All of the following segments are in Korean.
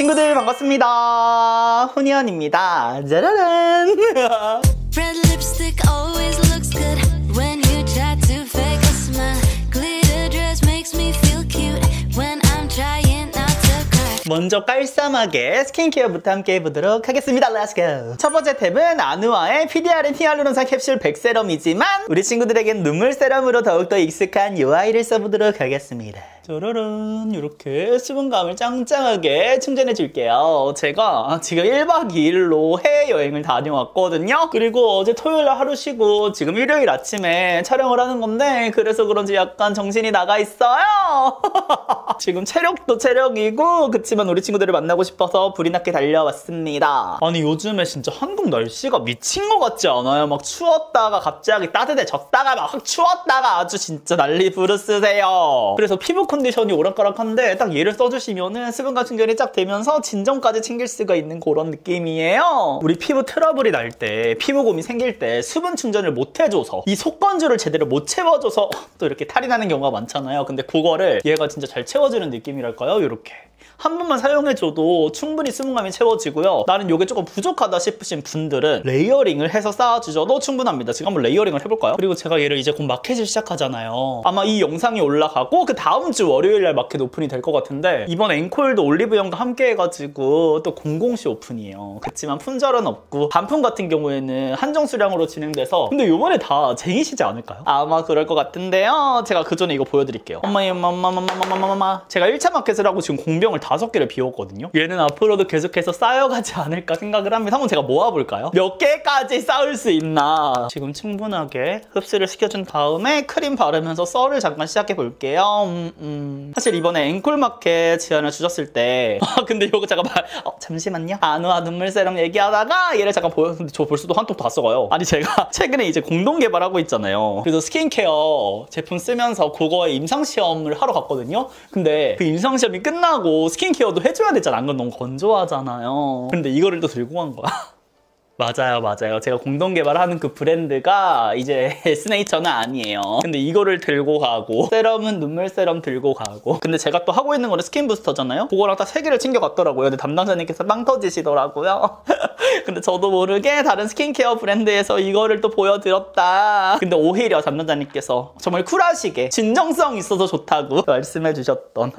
친구들 반갑습니다. 훈이언입니다. 짜라란. Red lipstick always looks good when you try to fake a smile. Glitter dress makes me feel cute when I'm trying not to cry. 먼저 깔쌈하게 스킨케어부터 함께 해보도록 하겠습니다. Let's go. 첫 번째 탭은 아누아의 PDRN 히알루론산 캡슐 100세럼이지만 우리 친구들에겐 눈물 세럼으로 더욱더 익숙한 이 아이를 써보도록 하겠습니다. 짜라란, 이렇게 수분감을 짱짱하게 충전해 줄게요. 제가 지금 1박 2일로 해외여행을 다녀왔거든요. 그리고 어제 토요일날 하루 쉬고 지금 일요일 아침에 촬영을 하는 건데 그래서 그런지 약간 정신이 나가 있어요. 지금 체력도 체력이고 그치만 우리 친구들을 만나고 싶어서 불이 나게 달려왔습니다. 아니 요즘에 진짜 한국 날씨가 미친 것 같지 않아요? 막 추웠다가 갑자기 따뜻해졌다가 막 확 추웠다가 아주 진짜 난리 부르스세요. 그래서 피부 컨디션이 오락가락한데 딱 얘를 써주시면은 수분감 충전이 쫙 되면서 진정까지 챙길 수가 있는 그런 느낌이에요. 우리 피부 트러블이 날 때, 피부 고민 생길 때 수분 충전을 못 해줘서 이 속건조를 제대로 못 채워줘서 또 이렇게 탈이 나는 경우가 많잖아요. 근데 그거를 얘가 진짜 잘 채워주는 느낌이랄까요? 이렇게 한 번만 사용해줘도 충분히 수분감이 채워지고요. 나는 이게 조금 부족하다 싶으신 분들은 레이어링을 해서 쌓아주셔도 충분합니다. 지금 한번 레이어링을 해볼까요? 그리고 제가 얘를 이제 곧 마켓을 시작하잖아요. 아마 이 영상이 올라가고 그 다음 주 월요일날 마켓 오픈이 될 것 같은데 이번 앵콜도 올리브영과 함께 해가지고 또 00시 오픈이에요. 그렇지만 품절은 없고 반품 같은 경우에는 한정 수량으로 진행돼서 근데 요번에 다 쟁이시지 않을까요? 아마 그럴 것 같은데요. 제가 그 전에 이거 보여드릴게요. 엄마 제가 1차 마켓을 하고 지금 공병을 5개를 비웠거든요. 얘는 앞으로도 계속해서 쌓여가지 않을까 생각을 합니다. 한번 제가 모아볼까요? 몇 개까지 쌓을 수 있나? 지금 충분하게 흡수를 시켜준 다음에 크림 바르면서 썰을 잠깐 시작해 볼게요. 사실 이번에 앵콜마켓 제안을 주셨을 때 근데 이거 잠깐만 잠시만요. 아누아 눈물 세럼 얘기하다가 얘를 잠깐 보였는데 저 벌써도 한 통 다 써가요. 아니 제가 최근에 이제 공동 개발하고 있잖아요. 그래서 스킨케어 제품 쓰면서 그거에 임상시험을 하러 갔거든요. 근데 그 임상시험이 끝나고 스킨케어도 해줘야 되잖아. 안 그럼 너무 건조하잖아요. 근데 이거를 또 들고 간 거야. 맞아요. 제가 공동 개발하는 그 브랜드가 이제 에스네이처는 아니에요. 근데 이거를 들고 가고 세럼은 눈물 세럼 들고 가고 근데 제가 또 하고 있는 거는 스킨 부스터잖아요. 그거랑 딱 3개를 챙겨갔더라고요. 근데 담당자님께서 빵 터지시더라고요. 근데 저도 모르게 다른 스킨케어 브랜드에서 이거를 또 보여드렸다. 근데 오히려 담당자님께서 정말 쿨하시게 진정성 있어서 좋다고 말씀해 주셨던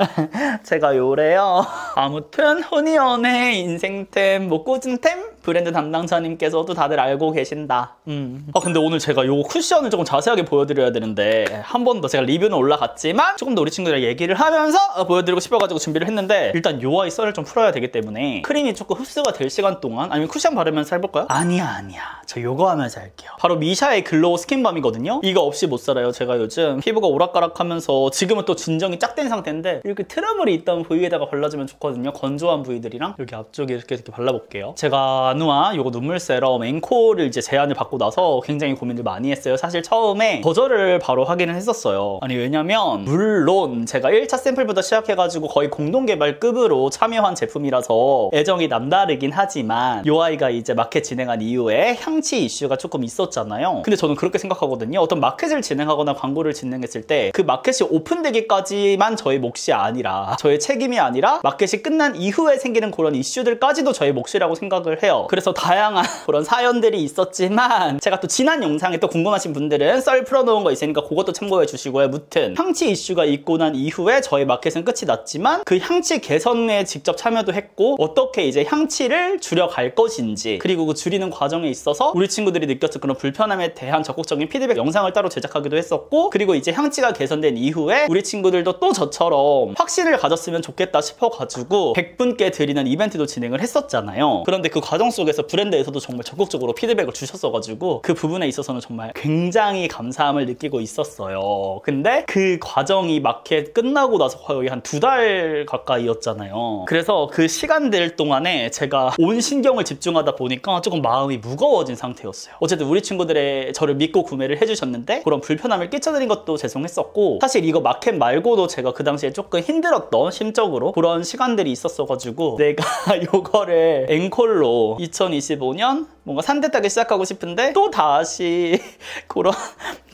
제가 요래요. 아무튼 훈이언의 인생템, 뭐 꽂은템 브랜드 담당자님께서도 다들 알고 계신다. 근데 오늘 제가 요거 쿠션을 조금 자세하게 보여드려야 되는데 한 번 더 제가 리뷰는 올라갔지만 조금 더 우리 친구들이랑 얘기를 하면서 보여드리고 싶어가지고 준비를 했는데 일단 요 아이 썰을 좀 풀어야 되기 때문에 크림이 조금 흡수가 될 시간 동안 아니면 쿠션 바르면서 해볼까요? 아니야. 저 요거 하면서 할게요. 바로 미샤의 글로우 스킨밤이거든요. 이거 없이 못 살아요. 제가 요즘 피부가 오락가락하면서 지금은 또 진정이 쫙 된 상태인데 이렇게 트러블이 있던 부위에다가 발라주면 좋거든요. 건조한 부위들이랑 여기 앞쪽에 이렇게 발라볼게요. 제가 아누아 요거 눈물 세럼 앵콜을 이제 제안을 받고 나서 굉장히 고민을 많이 했어요. 사실 처음에 거절을 바로 하기는 했었어요. 아니 왜냐면 물론 제가 1차 샘플부터 시작해가지고 거의 공동개발급으로 참여한 제품이라서 애정이 남다르긴 하지만 요 아이가 이제 마켓 진행한 이후에 향치 이슈가 조금 있었잖아요. 근데 저는 그렇게 생각하거든요. 어떤 마켓을 진행하거나 광고를 진행했을 때 그 마켓이 오픈되기까지만 저의 몫이 아니라 저의 책임이 아니라 마켓이 끝난 이후에 생기는 그런 이슈들까지도 저의 몫이라고 생각을 해요. 그래서 다양한 그런 사연들이 있었지만 제가 또 지난 영상에 또 궁금하신 분들은 썰 풀어놓은 거 있으니까 그것도 참고해 주시고요. 무튼 향치 이슈가 있고 난 이후에 저희 마켓은 끝이 났지만 그 향치 개선에 직접 참여도 했고 어떻게 이제 향치를 줄여갈 것인지 그리고 그 줄이는 과정에 있어서 우리 친구들이 느꼈던 그런 불편함에 대한 적극적인 피드백 영상을 따로 제작하기도 했었고 그리고 이제 향치가 개선된 이후에 우리 친구들도 또 저처럼 확신을 가졌으면 좋겠다 싶어가지고 100분께 드리는 이벤트도 진행을 했었잖아요. 그런데 그 과정 속에서 브랜드에서도 정말 적극적으로 피드백을 주셨어가지고 그 부분에 있어서는 정말 굉장히 감사함을 느끼고 있었어요. 근데 그 과정이 마켓 끝나고 나서 거의 한 2달 가까이였잖아요. 그래서 그 시간들 동안에 제가 온 신경을 집중하다 보니까 조금 마음이 무거워진 상태였어요. 어쨌든 우리 친구들의 저를 믿고 구매를 해주셨는데 그런 불편함을 끼쳐드린 것도 죄송했었고 사실 이거 마켓 말고도 제가 그 당시에 조금 힘들었던 심적으로 그런 시간들이 있었어가지고 내가 요거를 앵콜로 2025년 뭔가 산뜻하게 시작하고 싶은데 또 다시 그런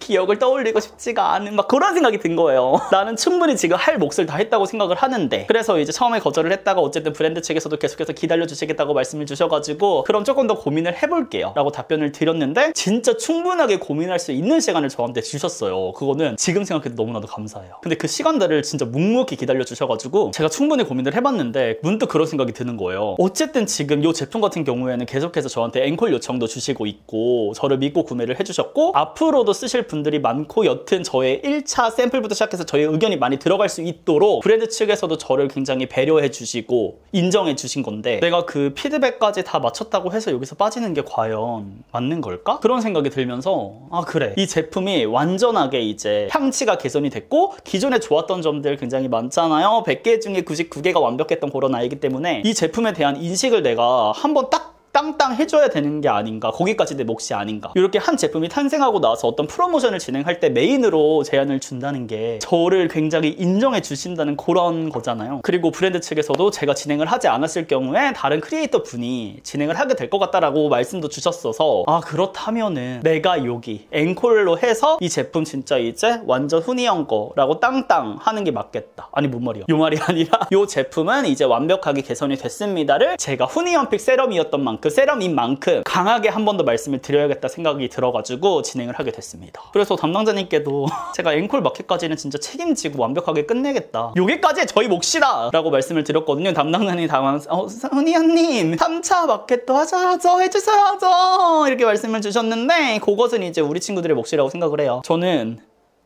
기억을 떠올리고 싶지가 않은 막 그런 생각이 든 거예요. 나는 충분히 지금 할 몫을 다 했다고 생각을 하는데. 그래서 이제 처음에 거절을 했다가 어쨌든 브랜드 측에서도 계속해서 기다려주시겠다고 말씀을 주셔가지고 그럼 조금 더 고민을 해볼게요 라고 답변을 드렸는데 진짜 충분하게 고민할 수 있는 시간을 저한테 주셨어요. 그거는 지금 생각해도 너무나도 감사해요. 근데 그 시간들을 진짜 묵묵히 기다려주셔가지고 제가 충분히 고민을 해봤는데 문득 그런 생각이 드는 거예요. 어쨌든 지금 이 제품 같은 경우에는 계속해서 저한테 앵콜 요청도 주시고 있고 저를 믿고 구매를 해주셨고 앞으로도 쓰실 분들이 많고 여튼 저의 1차 샘플부터 시작해서 저의 의견이 많이 들어갈 수 있도록 브랜드 측에서도 저를 굉장히 배려해 주시고 인정해 주신 건데 내가 그 피드백까지 다 맞췄다고 해서 여기서 빠지는 게 과연 맞는 걸까? 그런 생각이 들면서 아 그래 이 제품이 완전하게 이제 향치가 개선이 됐고 기존에 좋았던 점들 굉장히 많잖아요. 100개 중에 99개가 완벽했던 그런 아이기 때문에 이 제품에 대한 인식을 내가 한번 딱 땅땅 해줘야 되는 게 아닌가, 거기까지 내 몫이 아닌가. 이렇게 한 제품이 탄생하고 나서 어떤 프로모션을 진행할 때 메인으로 제안을 준다는 게 저를 굉장히 인정해 주신다는 그런 거잖아요. 그리고 브랜드 측에서도 제가 진행을 하지 않았을 경우에 다른 크리에이터 분이 진행을 하게 될 것 같다라고 말씀도 주셨어서 아 그렇다면은 내가 여기 앵콜로 해서 이 제품 진짜 이제 완전 훈이 형 거라고 땅땅 하는 게 맞겠다. 아니 뭔 말이야, 요 말이 아니라 요 제품은 이제 완벽하게 개선이 됐습니다를 제가 훈이 형픽 세럼이었던 만큼 세럼인 만큼 강하게 한 번 더 말씀을 드려야겠다 생각이 들어가지고 진행을 하게 됐습니다. 그래서 담당자님께도 제가 앵콜 마켓까지는 진짜 책임지고 완벽하게 끝내겠다. 여기까지 저희 몫이다! 라고 말씀을 드렸거든요. 담당자님이 당황해서 훈이언님 3차 마켓도 하셔야죠. 해주셔야죠. 이렇게 말씀을 주셨는데 그것은 이제 우리 친구들의 몫이라고 생각을 해요. 저는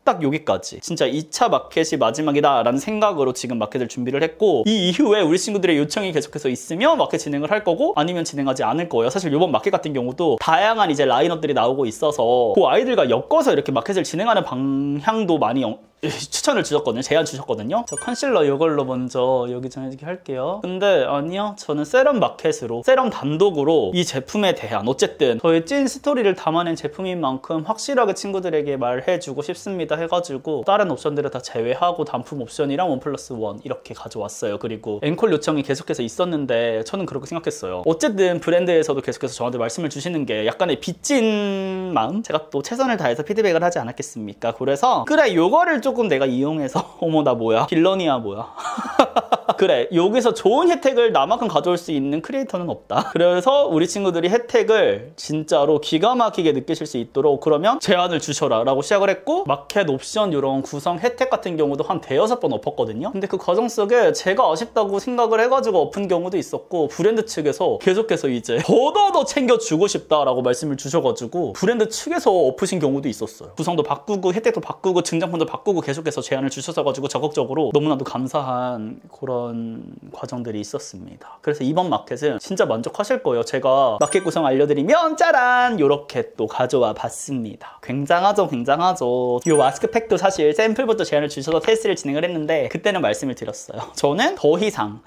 딱 여기까지 진짜 2차 마켓이 마지막이다 라는 생각으로 지금 마켓을 준비를 했고 이 이후에 우리 친구들의 요청이 계속해서 있으면 마켓 진행을 할 거고 아니면 진행하지 않을 거예요. 사실 이번 마켓 같은 경우도 다양한 이제 라인업들이 나오고 있어서 그 아이들과 엮어서 이렇게 마켓을 진행하는 방향도 많이 추천을 주셨거든요. 제안 주셨거든요. 저 컨실러 이걸로 먼저 여기 전해드리게 할게요. 근데 아니요, 저는 세럼 마켓으로 세럼 단독으로 이 제품에 대한 어쨌든 저의 찐 스토리를 담아낸 제품인 만큼 확실하게 친구들에게 말해주고 싶습니다 해가지고 다른 옵션들을 다 제외하고 단품 옵션이랑 1+1 이렇게 가져왔어요. 그리고 앵콜 요청이 계속해서 있었는데 저는 그렇게 생각했어요. 어쨌든 브랜드에서도 계속해서 저한테 말씀을 주시는 게 약간의 빚진 마음? 제가 또 최선을 다해서 피드백을 하지 않았겠습니까? 그래서 그래 요거를 조금 내가 이용해서 어머 나 뭐야 빌런이야 뭐야 그래 여기서 좋은 혜택을 나만큼 가져올 수 있는 크리에이터는 없다. 그래서 우리 친구들이 혜택을 진짜로 기가 막히게 느끼실 수 있도록 그러면 제안을 주셔라 라고 시작을 했고 마켓 옵션 이런 구성 혜택 같은 경우도 한 5-6번 엎었거든요. 근데 그 과정 속에 제가 아쉽다고 생각을 해가지고 엎은 경우도 있었고 브랜드 측에서 계속해서 이제 더더더 챙겨주고 싶다라고 말씀을 주셔가지고 브랜드 측에서 엎으신 경우도 있었어요. 구성도 바꾸고 혜택도 바꾸고 증정품도 바꾸고 계속해서 제안을 주셔서가지고 적극적으로 너무나도 감사한 그런 과정들이 있었습니다. 그래서 이번 마켓은 진짜 만족하실 거예요. 제가 마켓 구성 알려드리면 짜란 이렇게 또 가져와 봤습니다. 굉장하죠 굉장하죠. 이 마스크팩도 사실 샘플부터 제안을 주셔서 테스트를 진행을 했는데 그때는 말씀을 드렸어요. 저는 더 이상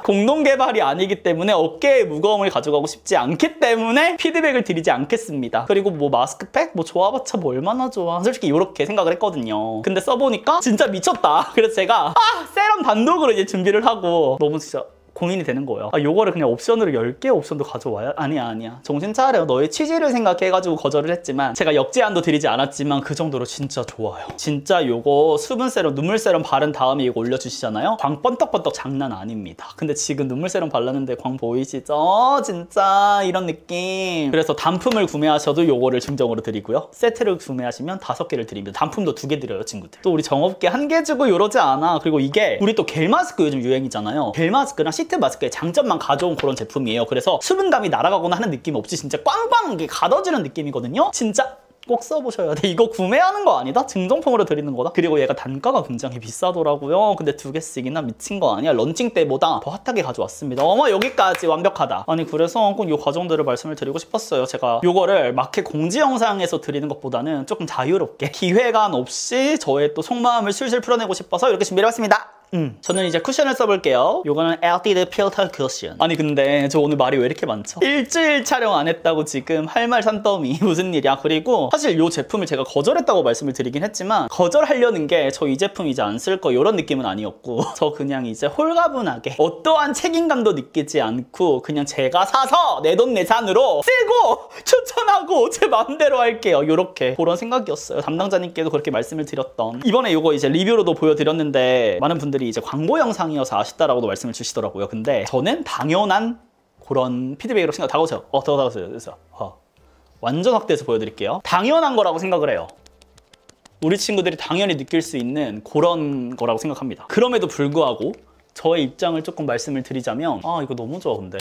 공동 개발이 아니기 때문에 어깨의 무거움을 가져가고 싶지 않기 때문에 피드백을 드리지 않겠습니다. 그리고 뭐 마스크팩? 뭐 좋아봤자 뭐 얼마나 좋아. 솔직히 이렇게 생각을 했거든요. 근데 써보니까 진짜 미쳤다. 그래서 제가 세럼 단독으로 이제 준비를 하고 너무 진짜 고민이 되는 거예요. 요거를 그냥 옵션으로 10개 옵션도 가져와야? 아니야. 정신 차려. 너의 취지를 생각해가지고 거절을 했지만 제가 역제안도 드리지 않았지만 그 정도로 진짜 좋아요. 진짜 요거 수분 세럼, 눈물 세럼 바른 다음에 이거 올려주시잖아요. 광 번떡번떡 장난 아닙니다. 근데 지금 눈물 세럼 발랐는데 광 보이시죠? 진짜 이런 느낌. 그래서 단품을 구매하셔도 요거를 증정으로 드리고요. 세트를 구매하시면 5개를 드립니다. 단품도 2개 드려요 친구들. 또 우리 정업계 1개 주고 이러지 않아. 그리고 이게 우리 또 겔 마스크 요즘 유행이잖아요. 겔 마스크랑 시트 마스크의 장점만 가져온 그런 제품이에요. 그래서 수분감이 날아가거나 하는 느낌 없이 진짜 꽝꽝 가둬지는 느낌이거든요. 진짜 꼭 써보셔야 돼. 이거 구매하는 거 아니다? 증정품으로 드리는 거다? 그리고 얘가 단가가 굉장히 비싸더라고요. 근데 2개씩이나 미친 거 아니야? 런칭 때보다 더 핫하게 가져왔습니다. 어머 여기까지 완벽하다. 아니 그래서 꼭 이 과정들을 말씀을 드리고 싶었어요. 제가 요거를 마켓 공지 영상에서 드리는 것보다는 조금 자유롭게 기회감 없이 저의 또 속마음을 술술 풀어내고 싶어서 이렇게 준비를 해봤습니다. 저는 이제 쿠션을 써볼게요. 요거는 Eltid 필터 쿠션. 아니 근데 저 오늘 말이 왜 이렇게 많죠? 일주일 촬영 안 했다고 지금 할 말 산더미. 무슨 일이야. 그리고 사실 이 제품을 제가 거절했다고 말씀을 드리긴 했지만 거절하려는 게 저 이 제품 이제 안 쓸 거 이런 느낌은 아니었고 저 그냥 이제 홀가분하게 어떠한 책임감도 느끼지 않고 그냥 제가 사서 내돈내산으로 쓰고 추천하고 제 마음대로 할게요. 요렇게 그런 생각이었어요. 담당자님께도 그렇게 말씀을 드렸던. 이번에 요거 이제 리뷰로도 보여드렸는데 많은 분들이 이제 광고 영상이어서 아쉽다라고도 말씀을 주시더라고요. 근데 저는 당연한 그런 피드백이라고 생각. 다가오세요. 더 다가오세요. 완전 확대해서 보여드릴게요. 당연한 거라고 생각을 해요. 우리 친구들이 당연히 느낄 수 있는 그런 거라고 생각합니다. 그럼에도 불구하고 저의 입장을 조금 말씀을 드리자면 이거 너무 좋아. 근데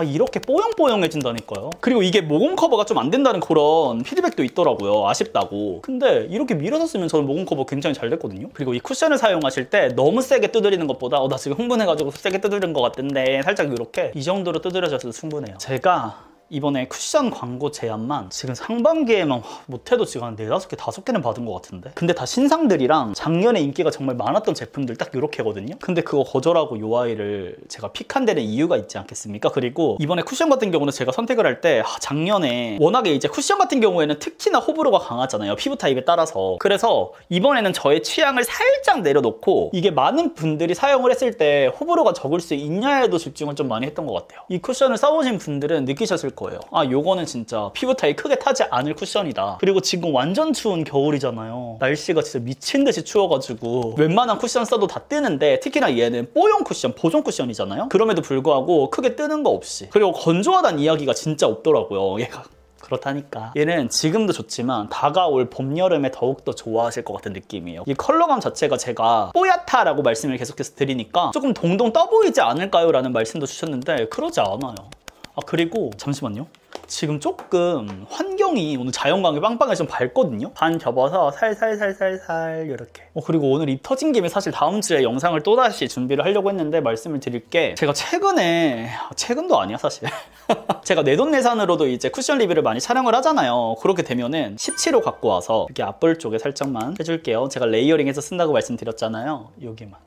이렇게 뽀용뽀용해진다니까요. 그리고 이게 모공 커버가 좀 안 된다는 그런 피드백도 있더라고요. 아쉽다고. 근데 이렇게 밀어서 쓰면 저는 모공 커버 굉장히 잘 됐거든요. 그리고 이 쿠션을 사용하실 때 너무 세게 두드리는 것보다 나 지금 흥분해가지고 세게 두드린 것 같은데 살짝 이렇게 이 정도로 두드려져도 충분해요. 제가 이번에 쿠션 광고 제안만 지금 상반기에만 못해도 지금 한 4, 5개, 5개는 받은 것 같은데 근데 다 신상들이랑 작년에 인기가 정말 많았던 제품들 딱 이렇게거든요. 근데 그거 거절하고 요 아이를 제가 픽한 데는 이유가 있지 않겠습니까? 그리고 이번에 쿠션 같은 경우는 제가 선택을 할 때 작년에 워낙에 이제 쿠션 같은 경우에는 특히나 호불호가 강하잖아요. 피부 타입에 따라서. 그래서 이번에는 저의 취향을 살짝 내려놓고 이게 많은 분들이 사용을 했을 때 호불호가 적을 수 있냐에도 집중을 좀 많이 했던 것 같아요. 이 쿠션을 써보신 분들은 느끼셨을 거예요. 요거는 진짜 피부 타입 크게 타지 않을 쿠션이다. 그리고 지금 완전 추운 겨울이잖아요. 날씨가 진짜 미친 듯이 추워가지고 웬만한 쿠션 써도 다 뜨는데 특히나 얘는 뽀용 쿠션, 보존 쿠션이잖아요. 그럼에도 불구하고 크게 뜨는 거 없이. 그리고 건조하다는 이야기가 진짜 없더라고요. 얘가. 그렇다니까. 얘는 지금도 좋지만 다가올 봄, 여름에 더욱더 좋아하실 것 같은 느낌이에요. 이 컬러감 자체가 제가 뽀얗다라고 말씀을 계속해서 드리니까 조금 동동 떠 보이지 않을까요? 라는 말씀도 주셨는데 그러지 않아요. 그리고 잠시만요. 지금 조금 환경이 오늘 자연광이 빵빵해서 좀 밝거든요. 반 접어서 살살살살살 이렇게. 그리고 오늘 입 터진 김에 사실 다음 주에 영상을 또다시 준비를 하려고 했는데 말씀을 드릴 게 제가 최근도 아니야 사실. 제가 내돈내산으로도 이제 쿠션 리뷰를 많이 촬영을 하잖아요. 그렇게 되면은 17호 갖고 와서 이렇게 앞볼 쪽에 살짝만 해줄게요. 제가 레이어링해서 쓴다고 말씀드렸잖아요. 여기만.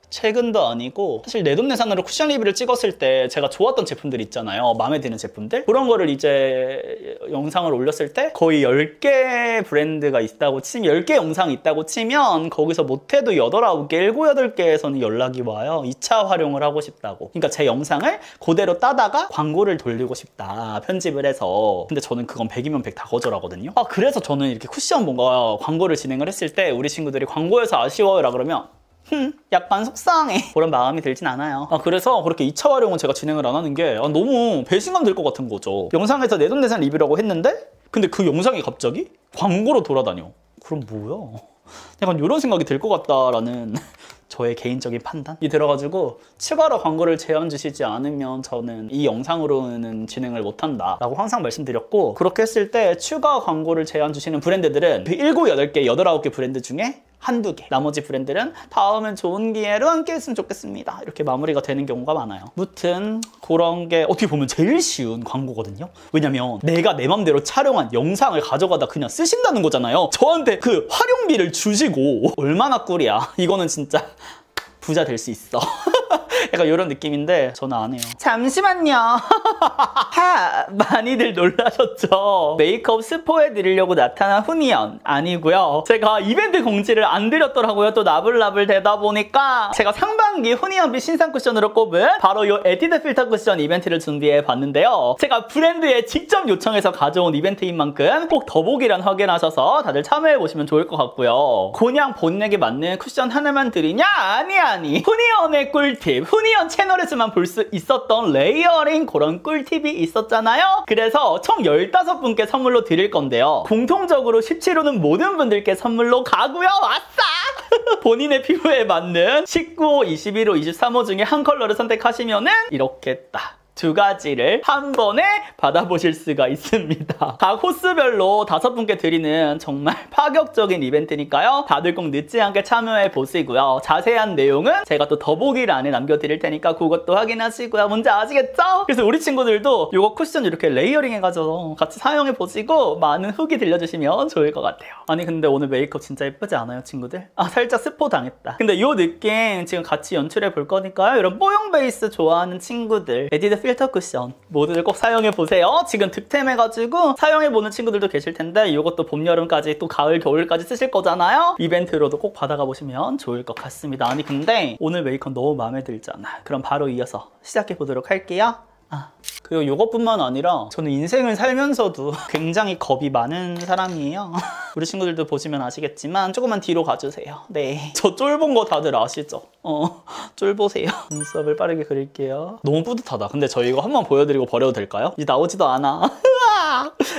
최근도 아니고 사실 내돈내산으로 쿠션 리뷰를 찍었을 때 제가 좋았던 제품들 있잖아요. 마음에 드는 제품들 그런 거를 이제 영상을 올렸을 때 거의 10개 브랜드가 있다고 치면 10개 영상이 있다고 치면 거기서 못해도 8, 9개, 7, 8개에서는 연락이 와요. 2차 활용을 하고 싶다고. 그러니까 제 영상을 그대로 따다가 광고를 돌리고 싶다. 편집을 해서. 근데 저는 그건 100이면 100 다 거절하거든요. 그래서 저는 이렇게 쿠션 뭔가 광고를 진행을 했을 때 우리 친구들이 광고에서 아쉬워요라 그러면 약간 속상해. 그런 마음이 들진 않아요. 그래서 그렇게 2차 활용은 제가 진행을 안 하는 게 너무 배신감 들 것 같은 거죠. 영상에서 내돈내산 리뷰라고 했는데 근데 그 영상이 갑자기 광고로 돌아다녀. 그럼 뭐야? 약간 이런 생각이 들 것 같다라는 저의 개인적인 판단이 들어가지고 추가로 광고를 제안 주시지 않으면 저는 이 영상으로는 진행을 못한다 라고 항상 말씀드렸고 그렇게 했을 때 추가 광고를 제안 주시는 브랜드들은 그 7, 8개, 8, 9개 브랜드 중에 한두 개. 나머지 브랜드는 다음엔 좋은 기회로 함께 했으면 좋겠습니다. 이렇게 마무리가 되는 경우가 많아요. 무튼 그런 게 어떻게 보면 제일 쉬운 광고거든요. 왜냐면 내가 내 맘대로 촬영한 영상을 가져가다 그냥 쓰신다는 거잖아요. 저한테 그 활용비를 주시고 얼마나 꿀이야. 이거는 진짜 부자 될 수 있어. 약간 이런 느낌인데 저는 안 해요. 잠시만요. 많이들 놀라셨죠? 메이크업 스포해드리려고 나타난 훈이연 아니고요. 제가 이벤트 공지를 안 드렸더라고요. 또 나불나불 되다 보니까 제가 상반기 훈이연비 신상 쿠션으로 꼽은 바로 이 에뛰드 필터 쿠션 이벤트를 준비해 봤는데요. 제가 브랜드에 직접 요청해서 가져온 이벤트인 만큼 꼭 더보기란 확인하셔서 다들 참여해보시면 좋을 것 같고요. 그냥 본인에게 맞는 쿠션 하나만 드리냐? 아니. 훈이연의 꿀팁. 훈이연 채널에서만 볼 수 있었던 레이어링 그런 꿀팁이 있었잖아요. 그래서 총 15분께 선물로 드릴 건데요. 공통적으로 17호는 모든 분들께 선물로 가고요. 아싸! 본인의 피부에 맞는 19호, 21호, 23호 중에 한 컬러를 선택하시면은 이렇게 딱 두 가지를 한 번에 받아보실 수가 있습니다. 각 호수별로 5분께 드리는 정말 파격적인 이벤트니까요. 다들 꼭 늦지 않게 참여해 보시고요. 자세한 내용은 제가 또 더보기란에 남겨드릴 테니까 그것도 확인하시고요. 뭔지 아시겠죠? 그래서 우리 친구들도 이거 쿠션 이렇게 레이어링 해가지고 같이 사용해 보시고 많은 후기 들려주시면 좋을 것 같아요. 아니 근데 오늘 메이크업 진짜 예쁘지 않아요, 친구들? 아, 살짝 스포 당했다. 근데 이 느낌 지금 같이 연출해 볼 거니까요. 이런 뽀용 베이스 좋아하는 친구들, 에뛰드 필터 쿠션 모두들 꼭 사용해 보세요. 지금 득템해가지고 사용해 보는 친구들도 계실 텐데 이것도 봄, 여름까지 또 가을, 겨울까지 쓰실 거잖아요. 이벤트로도 꼭 받아가 보시면 좋을 것 같습니다. 아니 근데 오늘 메이크업 너무 마음에 들잖아. 그럼 바로 이어서 시작해 보도록 할게요. 그리고 이것뿐만 아니라 저는 인생을 살면서도 굉장히 겁이 많은 사람이에요. 우리 친구들도 보시면 아시겠지만 조금만 뒤로 가주세요. 네, 저 쫄본 거 다들 아시죠? 쫄보세요. 눈썹을 빠르게 그릴게요. 너무 뿌듯하다. 근데 저 이거 한번 보여드리고 버려도 될까요? 이제 나오지도 않아.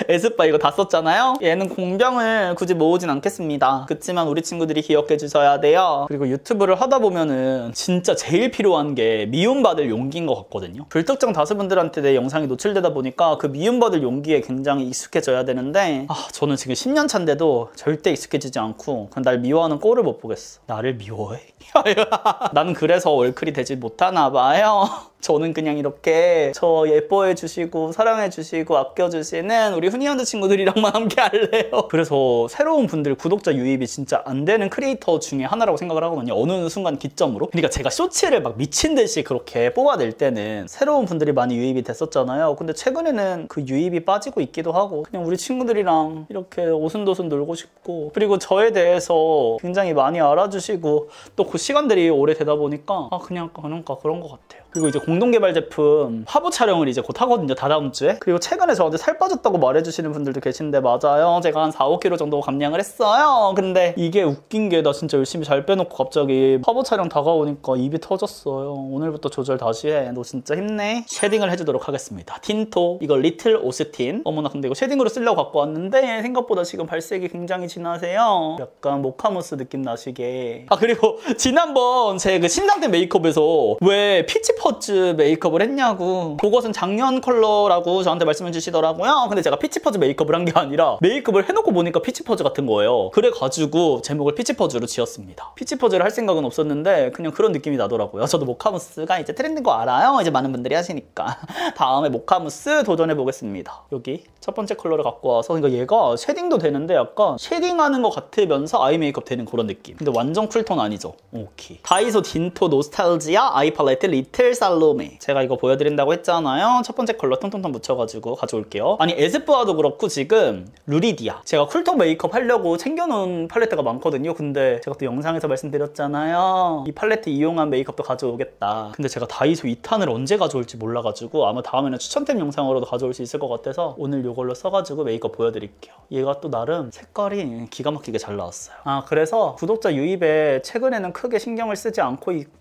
에스쁘 이거 다 썼잖아요. 얘는 공병을 굳이 모으진 않겠습니다. 그치만 우리 친구들이 기억해 주셔야 돼요. 그리고 유튜브를 하다 보면은 진짜 제일 필요한 게 미움받을 용기인 것 같거든요. 불특정 다수분들한테 내 영상이 노출되다 보니까 그 미움받을 용기에 굉장히 익숙해져야 되는데 저는 지금 10년 차인데도 절대 익숙해지지 않고 그냥 날 미워하는 꼴을 못 보겠어. 나를 미워해? 나는 그래서 월클이 되지 못하나 봐요. 저는 그냥 이렇게 저 예뻐해 주시고 사랑해 주시고 아껴 주시는 우리 훈이언드 친구들이랑만 함께 할래요. 그래서 새로운 분들 구독자 유입이 진짜 안 되는 크리에이터 중에 하나라고 생각을 하거든요. 어느 순간 기점으로. 그러니까 제가 쇼츠를 막 미친 듯이 그렇게 뽑아낼 때는 새로운 분들이 많이 유입이 됐었잖아요. 근데 최근에는 그 유입이 빠지고 있기도 하고 그냥 우리 친구들이랑 이렇게 오순도순 놀고 싶고 그리고 저에 대해서 굉장히 많이 알아주시고 또 그 시간들이 오래되다 보니까 그냥 그런 것 같아요. 그리고 이제 공동개발 제품 화보 촬영을 이제 곧 하거든요. 다다음 주에. 그리고 최근에 저한테 살 빠졌다고 말해주시는 분들도 계신데 맞아요. 제가 한 4-5kg 정도 감량을 했어요. 근데 이게 웃긴 게 나 진짜 열심히 잘 빼놓고 갑자기 화보 촬영 다가오니까 입이 터졌어요. 오늘부터 조절 다시 해. 너 진짜 힘내. 쉐딩을 해주도록 하겠습니다. 틴토 이거 리틀 오스틴. 어머나 근데 이거 쉐딩으로 쓰려고 갖고 왔는데 생각보다 지금 발색이 굉장히 진하세요. 약간 모카무스 느낌 나시게. 그리고 지난번 제 그 신상태 메이크업에서 왜 피치 퍼즈 메이크업을 했냐고 그것은 작년 컬러라고 저한테 말씀해 주시더라고요. 근데 제가 피치퍼즈 메이크업을 한 게 아니라 메이크업을 해놓고 보니까 피치퍼즈 같은 거예요. 그래가지고 제목을 피치퍼즈로 지었습니다. 피치퍼즈를 할 생각은 없었는데 그냥 그런 느낌이 나더라고요. 저도 모카무스가 이제 트렌드인 거 알아요. 이제 많은 분들이 하시니까 다음에 모카무스 도전해 보겠습니다. 여기 첫 번째 컬러를 갖고 와서 그러니까 얘가 쉐딩도 되는데 약간 쉐딩하는 것 같으면서 아이 메이크업 되는 그런 느낌. 근데 완전 쿨톤 아니죠? 오케이. 다이소 딘토 노스탈지아 아이 팔레트 리틀 살로메. 제가 이거 보여드린다고 했잖아요. 첫 번째 컬러 통통통 묻혀가지고 가져올게요. 아니 에스쁘아도 그렇고 지금 루리디아 제가 쿨톤 메이크업 하려고 챙겨놓은 팔레트가 많거든요. 근데 제가 또 영상에서 말씀드렸잖아요. 이 팔레트 이용한 메이크업도 가져오겠다. 근데 제가 다이소 2탄을 언제 가져올지 몰라가지고 아마 다음에는 추천템 영상으로도 가져올 수 있을 것 같아서 오늘 이걸로 써가지고 메이크업 보여드릴게요. 얘가 또 나름 색깔이 기가 막히게 잘 나왔어요. 그래서 구독자 유입에 최근에는 크게 신경을 쓰지 않고 있고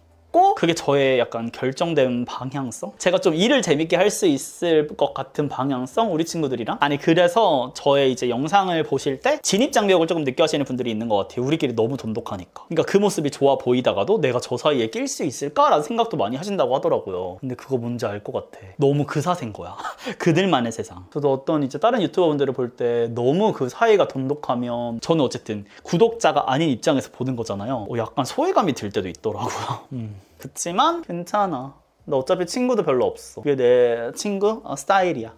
그게 저의 약간 결정된 방향성? 제가 좀 일을 재밌게 할 수 있을 것 같은 방향성? 우리 친구들이랑? 아니 그래서 저의 이제 영상을 보실 때 진입장벽을 조금 느껴하시는 분들이 있는 것 같아요. 우리끼리 너무 돈독하니까. 그러니까 그 모습이 좋아 보이다가도 내가 저 사이에 낄 수 있을까라는 생각도 많이 하신다고 하더라고요. 근데 그거 뭔지 알 것 같아. 너무 그 사세인 거야. 그들만의 세상. 저도 어떤 이제 다른 유튜버분들을 볼 때 너무 그 사이가 돈독하면 저는 어쨌든 구독자가 아닌 입장에서 보는 거잖아요. 약간 소외감이 들 때도 있더라고요. 그치만 괜찮아. 너 어차피 친구도 별로 없어. 그게 내 친구? 스타일이야.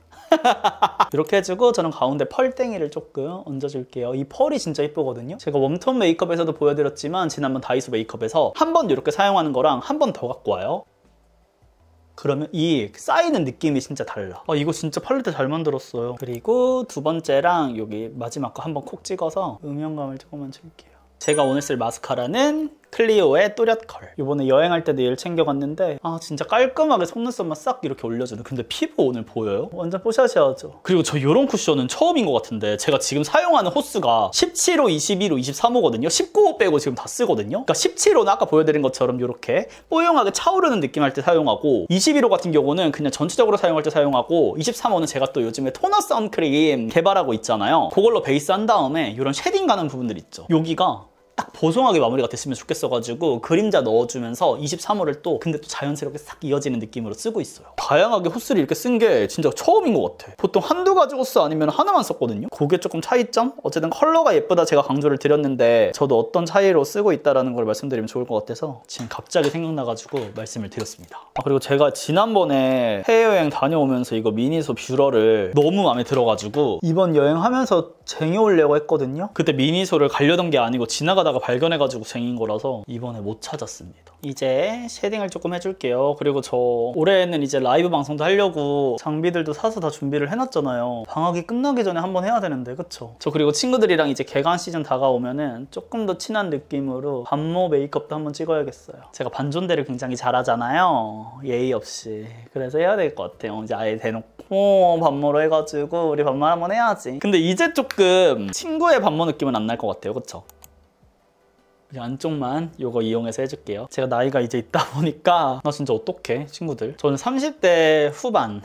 이렇게 해주고 저는 가운데 펄땡이를 조금 얹어줄게요. 이 펄이 진짜 예쁘거든요. 제가 웜톤 메이크업에서도 보여드렸지만 지난번 다이소 메이크업에서 한 번 이렇게 사용하는 거랑 한 번 더 갖고 와요. 그러면 이 쌓이는 느낌이 진짜 달라. 이거 진짜 팔레트 잘 만들었어요. 그리고 두 번째랑 여기 마지막 거 한번 콕 찍어서 음영감을 조금만 줄게요. 제가 오늘 쓸 마스카라는 클리오의 또렷컬. 이번에 여행할 때도 얘를 챙겨갔는데 진짜 깔끔하게 속눈썹만 싹 이렇게 올려주는. 근데 피부 오늘 보여요? 완전 뽀샤시하죠? 그리고 저 이런 쿠션은 처음인 것 같은데 제가 지금 사용하는 호수가 17호, 21호, 23호거든요. 19호 빼고 지금 다 쓰거든요. 그러니까 17호는 아까 보여드린 것처럼 이렇게 뽀용하게 차오르는 느낌 할 때 사용하고 21호 같은 경우는 그냥 전체적으로 사용할 때 사용하고 23호는 제가 또 요즘에 토너 선크림 개발하고 있잖아요. 그걸로 베이스 한 다음에 이런 쉐딩 가는 부분들 있죠. 여기가 딱 보송하게 마무리가 됐으면 좋겠어가지고 그림자 넣어주면서 23호를 또 근데 또 자연스럽게 싹 이어지는 느낌으로 쓰고 있어요. 다양하게 호스를 이렇게 쓴 게 진짜 처음인 것 같아. 보통 한두 가지 호스 아니면 하나만 썼거든요. 그게 조금 차이점? 어쨌든 컬러가 예쁘다 제가 강조를 드렸는데 저도 어떤 차이로 쓰고 있다는 걸 말씀드리면 좋을 것 같아서 지금 갑자기 생각나가지고 말씀을 드렸습니다. 그리고 제가 지난번에 해외여행 다녀오면서 이거 미니소 뷰러를 너무 마음에 들어가지고 이번 여행하면서 쟁여오려고 했거든요. 그때 미니소를 가려던 게 아니고 지나가다가 발견해가지고 쟁인 거라서 이번에 못 찾았습니다. 이제 쉐딩을 조금 해줄게요. 그리고 저 올해는 이제 라이브 방송도 하려고 장비들도 사서 다 준비를 해놨잖아요. 방학이 끝나기 전에 한번 해야 되는데 그쵸? 저 그리고 친구들이랑 이제 개강 시즌 다가오면은 조금 더 친한 느낌으로 반모 메이크업도 한번 찍어야겠어요. 제가 반존대를 굉장히 잘하잖아요. 예의 없이. 그래서 해야 될 것 같아요. 이제 아예 대놓고 반모로 해가지고 우리 반모 한번 해야지. 근데 이제 조금 친구의 반모 느낌은 안 날 것 같아요. 그쵸? 이 안쪽만 이거 이용해서 해줄게요. 제가 나이가 이제 있다 보니까 나 진짜 어떡해 친구들. 저는 30대 후반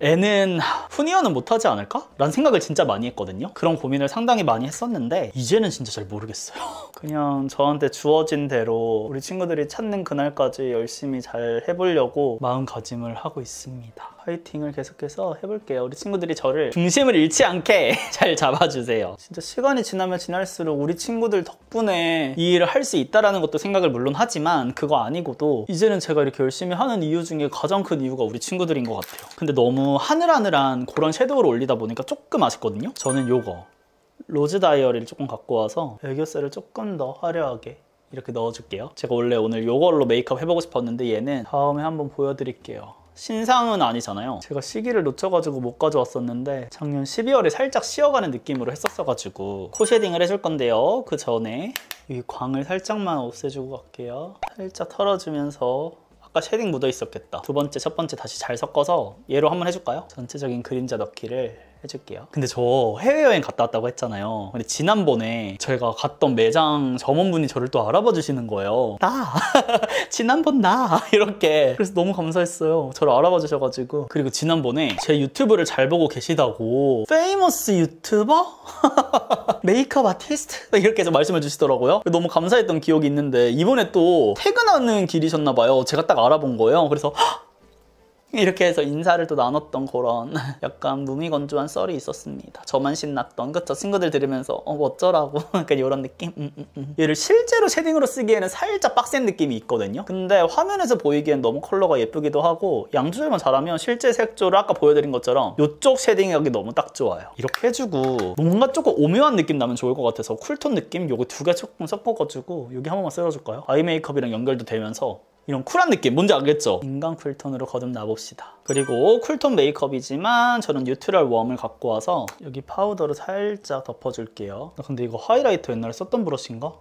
애는 후니어는 못하지 않을까? 라는 생각을 진짜 많이 했거든요. 그런 고민을 상당히 많이 했었는데 이제는 진짜 잘 모르겠어요. 그냥 저한테 주어진 대로 우리 친구들이 찾는 그날까지 열심히 잘 해보려고 마음가짐을 하고 있습니다. 파이팅을 계속해서 해볼게요. 우리 친구들이 저를 중심을 잃지 않게 잘 잡아주세요. 진짜 시간이 지나면 지날수록 우리 친구들 덕분에 이 일을 할 수 있다는 것도 생각을 물론 하지만 그거 아니고도 이제는 제가 이렇게 열심히 하는 이유 중에 가장 큰 이유가 우리 친구들인 것 같아요. 근데 너무 하늘하늘한 그런 섀도우를 올리다 보니까 조금 아쉽거든요. 저는 요거 로즈 다이어리를 조금 갖고 와서 애교살을 조금 더 화려하게 이렇게 넣어줄게요. 제가 원래 오늘 요걸로 메이크업 해보고 싶었는데 얘는 다음에 한번 보여드릴게요. 신상은 아니잖아요. 제가 시기를 놓쳐가지고 못 가져왔었는데 작년 12월에 살짝 쉬어가는 느낌으로 했었어가지고 코 쉐딩을 해줄 건데요. 그 전에 이 광을 살짝만 없애주고 갈게요. 살짝 털어주면서 아까 쉐딩 묻어 있었겠다. 두 번째, 첫 번째 다시 잘 섞어서 얘로 한번 해줄까요? 전체적인 그림자 넣기를 해줄게요. 근데 저 해외여행 갔다 왔다고 했잖아요. 근데 지난번에 제가 갔던 매장 점원분이 저를 또 알아봐 주시는 거예요. 나! 지난번 나! 이렇게. 그래서 너무 감사했어요. 저를 알아봐 주셔가지고. 그리고 지난번에 제 유튜브를 잘 보고 계시다고 페이머스 유튜버? 메이크업 아티스트? 이렇게 해서 말씀해 주시더라고요. 너무 감사했던 기억이 있는데 이번에 또 퇴근하는 길이셨나 봐요. 제가 딱 알아본 거예요. 그래서 이렇게 해서 인사를 또 나눴던 그런 약간 무미건조한 썰이 있었습니다. 저만 신났던 그쵸? 친구들 들으면서 뭐 어쩌라고 약간 이런 느낌? 얘를 실제로 쉐딩으로 쓰기에는 살짝 빡센 느낌이 있거든요. 근데 화면에서 보이기엔 너무 컬러가 예쁘기도 하고 양 조절만 잘하면 실제 색조를 아까 보여드린 것처럼 이쪽 쉐딩이 너무 딱 좋아요. 이렇게 해주고 뭔가 조금 오묘한 느낌 나면 좋을 것 같아서 쿨톤 느낌? 요거 두 개 조금 섞어가지고 여기 한 번만 쓸어줄까요? 아이 메이크업이랑 연결도 되면서 이런 쿨한 느낌 뭔지 알겠죠? 인간 쿨톤으로 거듭나봅시다. 그리고 쿨톤 메이크업이지만 저는 뉴트럴 웜을 갖고 와서 여기 파우더로 살짝 덮어줄게요. 근데 이거 하이라이터 옛날에 썼던 브러쉬인가?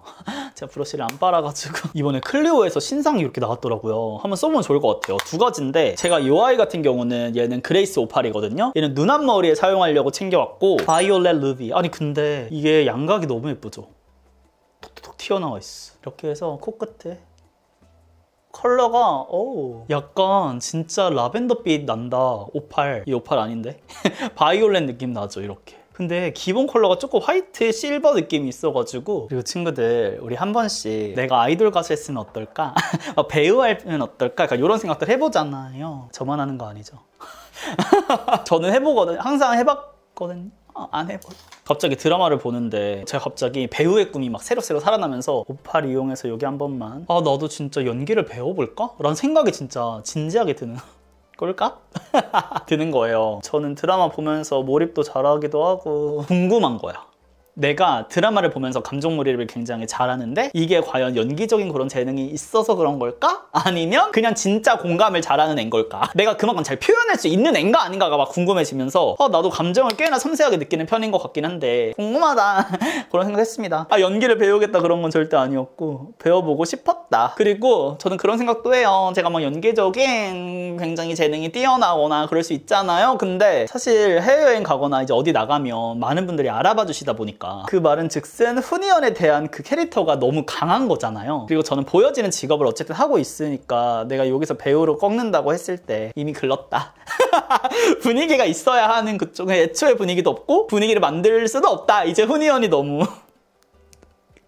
제가 브러쉬를 안 빨아가지고 이번에 클리오에서 신상이 이렇게 나왔더라고요. 한번 써보면 좋을 것 같아요. 두 가지인데 제가 이 아이 같은 경우는 얘는 그레이스 오팔이거든요. 얘는 눈 앞머리에 사용하려고 챙겨왔고 바이올렛 루비. 아니 근데 이게 양각이 너무 예쁘죠? 톡톡톡 튀어나와 있어. 이렇게 해서 코끝에 컬러가 약간 진짜 라벤더빛 난다. 오팔. 이 오팔 아닌데? 바이올렛 느낌 나죠 이렇게. 근데 기본 컬러가 조금 화이트 실버 느낌이 있어가지고. 그리고 친구들 우리 한 번씩 내가 아이돌 가수 했으면 어떨까? 배우 하면 어떨까? 약간 이런 생각들 해보잖아요. 저만 하는 거 아니죠? 저는 해보거든요. 항상 해봤거든요. 안 해봐. 갑자기 드라마를 보는데 제가 갑자기 배우의 꿈이 막 새록새록 살아나면서 오팔 이용해서 여기 한 번만 나도 진짜 연기를 배워볼까? 라는 생각이 진짜 진지하게 드는 꼴까? 드는 거예요. 저는 드라마 보면서 몰입도 잘하기도 하고 궁금한 거야. 내가 드라마를 보면서 감정몰입을 굉장히 잘하는데 이게 과연 연기적인 그런 재능이 있어서 그런 걸까? 아니면 그냥 진짜 공감을 잘하는 애인 걸까? 내가 그만큼 잘 표현할 수 있는 애인가 아닌가가 막 궁금해지면서 나도 감정을 꽤나 섬세하게 느끼는 편인 것 같긴 한데 궁금하다 그런 생각했습니다. 연기를 배우겠다 그런 건 절대 아니었고 배워보고 싶었다. 그리고 저는 그런 생각도 해요. 제가 막 연기적인 굉장히 재능이 뛰어나거나 그럴 수 있잖아요. 근데 사실 해외여행 가거나 이제 어디 나가면 많은 분들이 알아봐 주시다 보니까 그 말은 즉슨 후니언에 대한 그 캐릭터가 너무 강한 거잖아요. 그리고 저는 보여지는 직업을 어쨌든 하고 있으니까 내가 여기서 배우로 꺾는다고 했을 때 이미 글렀다. 분위기가 있어야 하는 그쪽에 애초에 분위기도 없고 분위기를 만들 수도 없다. 이제 후니언이 너무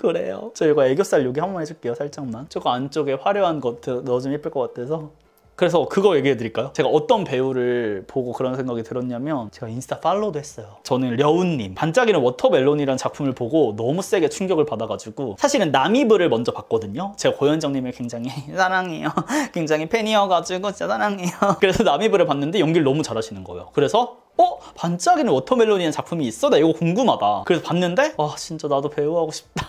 그래요. 저 이거 애교살 여기 한 번 해줄게요. 살짝만. 저거 안쪽에 화려한 거 넣어주면 예쁠 것 같아서. 그래서 그거 얘기해드릴까요? 제가 어떤 배우를 보고 그런 생각이 들었냐면 제가 인스타 팔로우도 했어요. 저는 려운님 반짝이는 워터멜론이라는 작품을 보고 너무 세게 충격을 받아가지고 사실은 남이브를 먼저 봤거든요. 제가 고현정님을 굉장히 사랑해요. 굉장히 팬이어가지고 진짜 사랑해요. 그래서 남이브를 봤는데 연기를 너무 잘하시는 거예요. 그래서 반짝이는 워터멜론이라는 작품이 있어? 나 이거 궁금하다. 그래서 봤는데 진짜 나도 배우하고 싶다.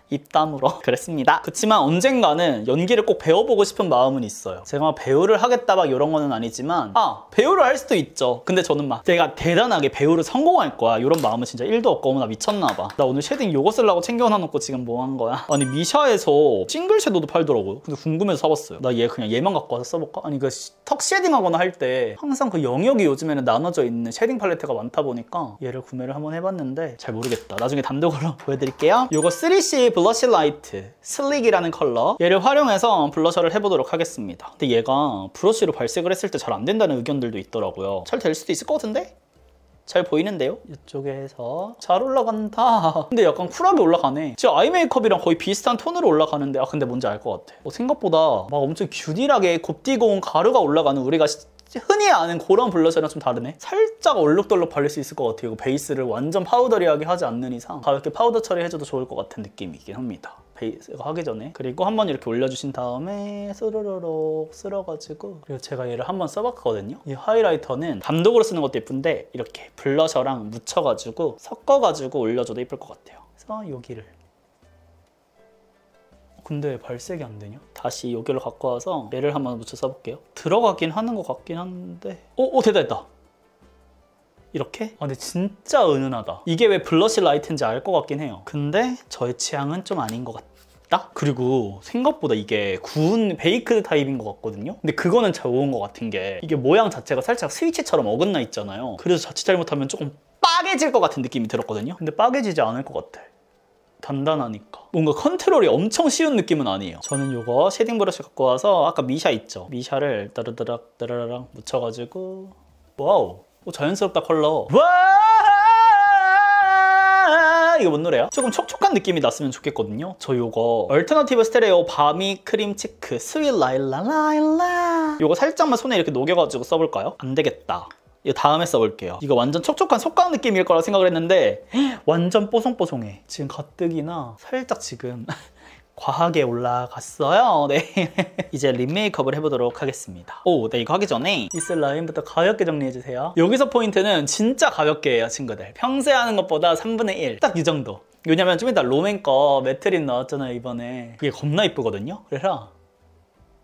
입 다물어. 그랬습니다. 그렇지만 언젠가는 연기를 꼭 배워보고 싶은 마음은 있어요. 제가 배우를 하겠다 막 이런 거는 아니지만 배우를 할 수도 있죠. 근데 저는 막 내가 대단하게 배우를 성공할 거야 이런 마음은 진짜 1도 없고 나 미쳤나 봐. 나 오늘 쉐딩 요거 쓰려고 챙겨놔놓고 지금 뭐 한 거야? 아니 미샤에서 싱글 섀도우도 팔더라고요. 근데 궁금해서 사봤어요. 나 그냥 얘만 갖고 와서 써볼까? 아니 그 턱 쉐딩하거나 할 때 항상 그 영역이 요즘에는 나눠져 있는 쉐딩 팔레트가 많다 보니까 얘를 구매를 한번 해봤는데 잘 모르겠다. 나중에 단독으로 보여드릴게요. 요거 3C 블러쉬 라이트 슬릭이라는 컬러, 얘를 활용해서 블러셔를 해보도록 하겠습니다. 근데 얘가 브러쉬로 발색을 했을 때 잘 안 된다는 의견들도 있더라고요. 잘 될 수도 있을 것 같은데? 잘 보이는데요? 이쪽에서 잘 올라간다. 근데 약간 쿨하게 올라가네. 진짜 아이 메이크업이랑 거의 비슷한 톤으로 올라가는데 근데 뭔지 알 것 같아. 생각보다 막 엄청 균일하게 곱디고 온 가루가 올라가는 우리가 흔히 아는 그런 블러셔랑 좀 다르네. 살짝 얼룩덜룩 바를 수 있을 것 같아요. 이거 베이스를 완전 파우더리하게 하지 않는 이상 가볍게 파우더 처리해줘도 좋을 것 같은 느낌이긴 합니다. 베이스가 하기 전에. 그리고 한번 이렇게 올려주신 다음에 스르르륵 쓸어가지고, 그리고 제가 얘를 한번 써봤거든요. 이 하이라이터는 단독으로 쓰는 것도 예쁜데 이렇게 블러셔랑 묻혀가지고 섞어가지고 올려줘도 예쁠 것 같아요. 그래서 여기를. 근데 발색이 안 되냐? 다시 여기로 갖고 와서 얘를 한번 묻혀 써볼게요. 들어가긴 하는 것 같긴 한데 됐다. 이렇게? 근데 진짜 은은하다. 이게 왜 블러쉬 라이트인지 알 것 같긴 해요. 근데 저의 취향은 좀 아닌 것 같다? 그리고 생각보다 이게 구운 베이크드 타입인 것 같거든요? 근데 그거는 좋은 것 같은 게 이게 모양 자체가 살짝 스위치처럼 어긋나 있잖아요. 그래서 자칫 잘못하면 조금 빠개질 것 같은 느낌이 들었거든요? 근데 빠개지지 않을 것 같아. 단단하니까. 뭔가 컨트롤이 엄청 쉬운 느낌은 아니에요. 저는 이거 쉐딩 브러쉬 갖고 와서 아까 미샤 있죠? 미샤를 따르르락 따르르락 묻혀가지고 와우! 자연스럽다 컬러. 와! 이거 뭔 노래야? 조금 촉촉한 느낌이 났으면 좋겠거든요. 저 이거 얼터너티브 스테레오 바미 크림 치크 스윗 라일라 이거 살짝만 손에 이렇게 녹여가지고 써볼까요? 안 되겠다. 이거 다음에 써볼게요. 이거 완전 촉촉한 속광 느낌일 거라고 생각을 했는데 완전 뽀송뽀송해. 지금 가뜩이나 살짝 지금 과하게 올라갔어요. 네. 이제 립 메이크업을 해보도록 하겠습니다. 네, 이거 하기 전에 입술 라인부터 가볍게 정리해주세요. 여기서 포인트는 진짜 가볍게 해요, 친구들. 평소에 하는 것보다 3분의 1. 딱 이 정도. 왜냐면 좀 이따 롬앤 거 매트립 나왔잖아요, 이번에. 그게 겁나 이쁘거든요? 그래서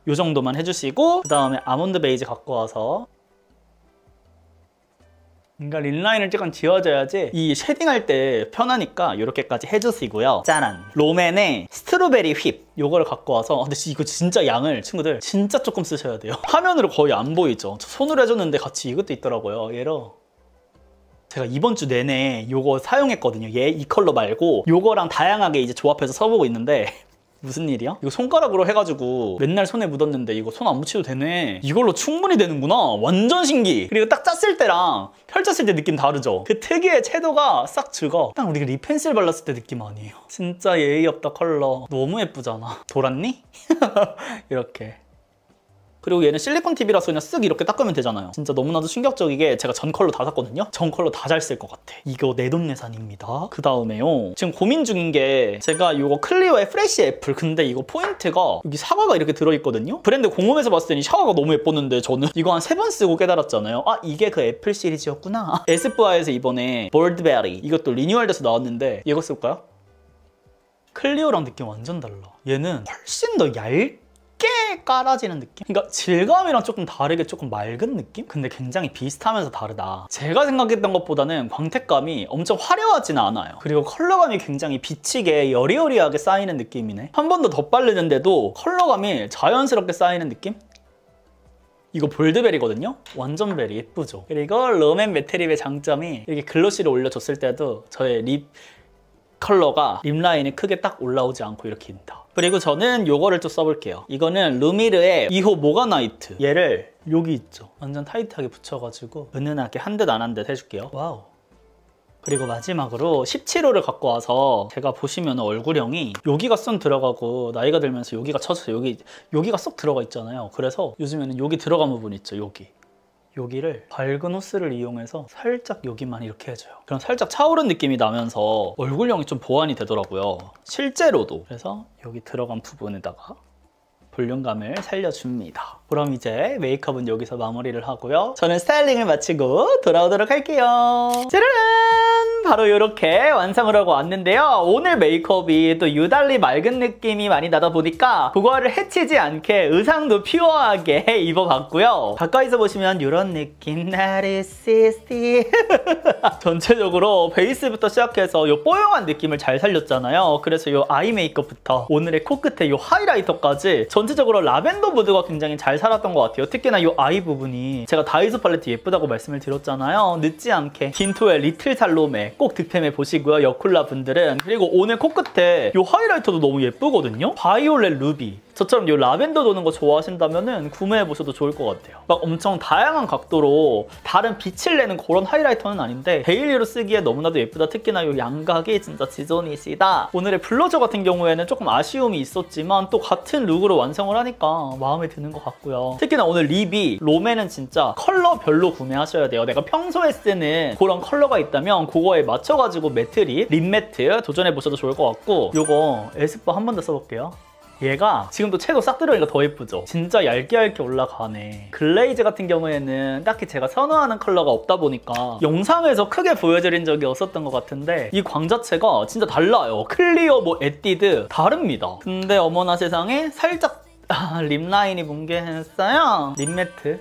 이 정도만 해주시고 그 다음에 아몬드 베이지 갖고 와서 그러니까 립라인을 조금 지워줘야지 이 쉐딩할 때 편하니까 이렇게까지 해주시고요. 짜란! 롬앤의 스트로베리 휩 요거를 갖고 와서 근데 이거 진짜 양을 친구들 진짜 조금 쓰셔야 돼요. 화면으로 거의 안 보이죠? 저 손으로 해줬는데 같이 이것도 있더라고요. 얘로 제가 이번 주 내내 요거 사용했거든요. 이 컬러 말고 요거랑 다양하게 이제 조합해서 써보고 있는데 무슨 일이야? 이거 손가락으로 해가지고 맨날 손에 묻었는데 이거 손 안 묻혀도 되네. 이걸로 충분히 되는구나. 완전 신기. 그리고 딱 짰을 때랑 펼쳤을 때 느낌 다르죠? 그 특유의 채도가 싹 죽어. 딱 우리가 립 펜슬 발랐을 때 느낌 아니에요. 진짜 예의 없다 컬러. 너무 예쁘잖아. 돌았니? 이렇게. 그리고 얘는 실리콘 팁이라서 그냥 쓱 이렇게 닦으면 되잖아요. 진짜 너무나도 충격적이게 제가 전 컬러 다 샀거든요? 전 컬러 다 잘 쓸 것 같아. 이거 내돈내산입니다. 그 다음에요. 지금 고민 중인 게 제가 이거 클리오의 프레쉬 애플 근데 이거 포인트가 여기 사과가 이렇게 들어있거든요? 브랜드 공홈에서 봤을 때는 샤워가 너무 예뻤는데 저는 이거 한 3번 쓰고 깨달았잖아요. 이게 그 애플 시리즈였구나. 에스쁘아에서 이번에 볼드베리 이것도 리뉴얼돼서 나왔는데 이거 쓸까요? 클리오랑 느낌 완전 달라. 얘는 훨씬 더 얇게 깔아지는 느낌? 그러니까 질감이랑 조금 다르게 조금 맑은 느낌? 근데 굉장히 비슷하면서 다르다. 제가 생각했던 것보다는 광택감이 엄청 화려하지는 않아요. 그리고 컬러감이 굉장히 비치게 여리여리하게 쌓이는 느낌이네. 한 번 더 덧바르는데도 컬러감이 자연스럽게 쌓이는 느낌? 이거 볼드베리거든요? 완전 베리 예쁘죠? 그리고 롬앤 매트립의 장점이 이렇게 글로시를 올려줬을 때도 저의 립 컬러가 립 라인이 크게 딱 올라오지 않고 이렇게 있다. 그리고 저는 요거를 좀 써볼게요. 이거는 루미르의 2호 모가 나이트. 얘를 여기 있죠? 완전 타이트하게 붙여가지고 은은하게 한 듯 안 한 듯 해줄게요. 와우. 그리고 마지막으로 17호를 갖고 와서 제가 보시면 얼굴형이 여기가 쏙 들어가고 나이가 들면서 여기가 쳐져서 여기가 쏙 들어가 있잖아요. 그래서 요즘에는 여기 들어간 부분 있죠. 여기를 밝은 호스를 이용해서 살짝 여기만 이렇게 해줘요. 그럼 살짝 차오른 느낌이 나면서 얼굴형이 좀 보완이 되더라고요. 실제로도. 그래서 여기 들어간 부분에다가 볼륨감을 살려줍니다. 그럼 이제 메이크업은 여기서 마무리를 하고요. 저는 스타일링을 마치고 돌아오도록 할게요. 짜라란! 바로 이렇게 완성을 하고 왔는데요. 오늘 메이크업이 또 유달리 맑은 느낌이 많이 나다 보니까 그거를 해치지 않게 의상도 퓨어하게 입어봤고요. 가까이서 보시면 이런 느낌. 나르시스티. 전체적으로 베이스부터 시작해서 이 뽀용한 느낌을 잘 살렸잖아요. 그래서 이 아이 메이크업부터 오늘의 코끝에 이 하이라이터까지 전체적으로 라벤더 무드가 굉장히 잘 살았던 것 같아요. 특히나 이 아이 부분이 제가 다이소 팔레트 예쁘다고 말씀을 드렸잖아요. 늦지 않게 딘토의 리틀 살로메 꼭 득템해 보시고요. 여쿨라 분들은. 그리고 오늘 코끝에 이 하이라이터도 너무 예쁘거든요. 바이올렛 루비. 저처럼 이 라벤더 도는 거 좋아하신다면 구매해 보셔도 좋을 것 같아요. 막 엄청 다양한 각도로 다른 빛을 내는 그런 하이라이터는 아닌데 데일리로 쓰기에 너무나도 예쁘다. 특히나 이 양각이 진짜 지존이시다. 오늘의 블러셔 같은 경우에는 조금 아쉬움이 있었지만 또 같은 룩으로 완성을 하니까 마음에 드는 것 같고요. 특히나 오늘 립이 롬에는 진짜 컬러별로 구매하셔야 돼요. 내가 평소에 쓰는 그런 컬러가 있다면 그거에 맞춰가지고 매트 립 매트 도전해 보셔도 좋을 것 같고, 요거 에스쁘 한 번 더 써볼게요. 얘가 지금도 채도 싹 들어오니까 더 예쁘죠? 진짜 얇게 올라가네. 글레이즈 같은 경우에는 딱히 제가 선호하는 컬러가 없다 보니까 영상에서 크게 보여드린 적이 없었던 것 같은데 이 광 자체가 진짜 달라요. 클리어, 에뛰드 다릅니다. 근데 어머나 세상에 살짝 립 라인이 뭉개했어요. 립 매트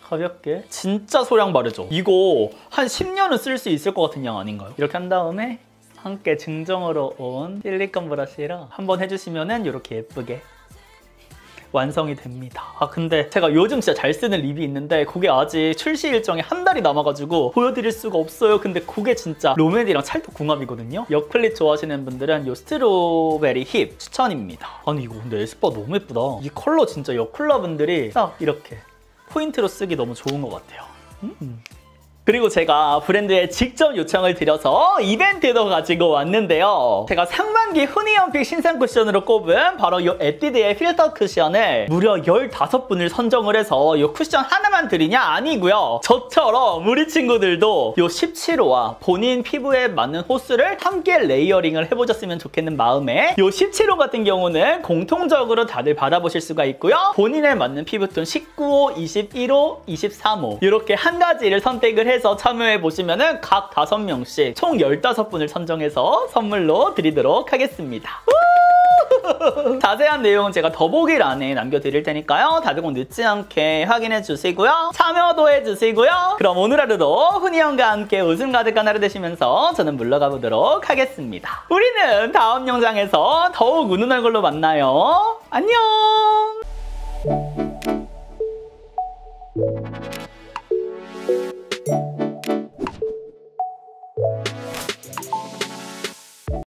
가볍게. 진짜 소량 바르죠? 이거 한 10년은 쓸 수 있을 것 같은 양 아닌가요? 이렇게 한 다음에 함께 증정으로 온 실리콘 브러쉬로 한번 해주시면은 이렇게 예쁘게 완성이 됩니다. 근데 제가 요즘 진짜 잘 쓰는 립이 있는데 그게 아직 출시 일정이 한 달이 남아가지고 보여드릴 수가 없어요. 근데 그게 진짜 롬앤이랑 찰떡궁합이거든요. 여클릿 좋아하시는 분들은 이 스트로베리 힙 추천입니다. 아니 이거 근데 에스쁘 너무 예쁘다. 이 컬러 진짜 여쿨라 분들이 딱 이렇게 포인트로 쓰기 너무 좋은 것 같아요. 그리고 제가 브랜드에 직접 요청을 드려서 이벤트도 가지고 왔는데요. 제가 상반기 훈이연픽 신상 쿠션으로 꼽은 바로 이 에뛰드의 필터 쿠션을 무려 15분을 선정을 해서 이 쿠션 하나만 드리냐? 아니고요. 저처럼 우리 친구들도 이 17호와 본인 피부에 맞는 호스를 함께 레이어링을 해보셨으면 좋겠는 마음에 이 17호 같은 경우는 공통적으로 다들 받아보실 수가 있고요. 본인에 맞는 피부톤 19호, 21호, 23호 이렇게 한 가지를 선택을 해서 참여해보시면은 각 5명씩 총 15분을 선정해서 선물로 드리도록 하겠습니다. 자세한 내용은 제가 더보기란에 남겨드릴 테니까요. 다들 꼭 늦지 않게 확인해 주시고요. 참여도 해주시고요. 그럼 오늘 하루도 훈이형과 함께 웃음 가득한 하루 되시면서 저는 물러가 보도록 하겠습니다. 우리는 다음 영상에서 더욱 웃는 얼굴로 만나요. 안녕!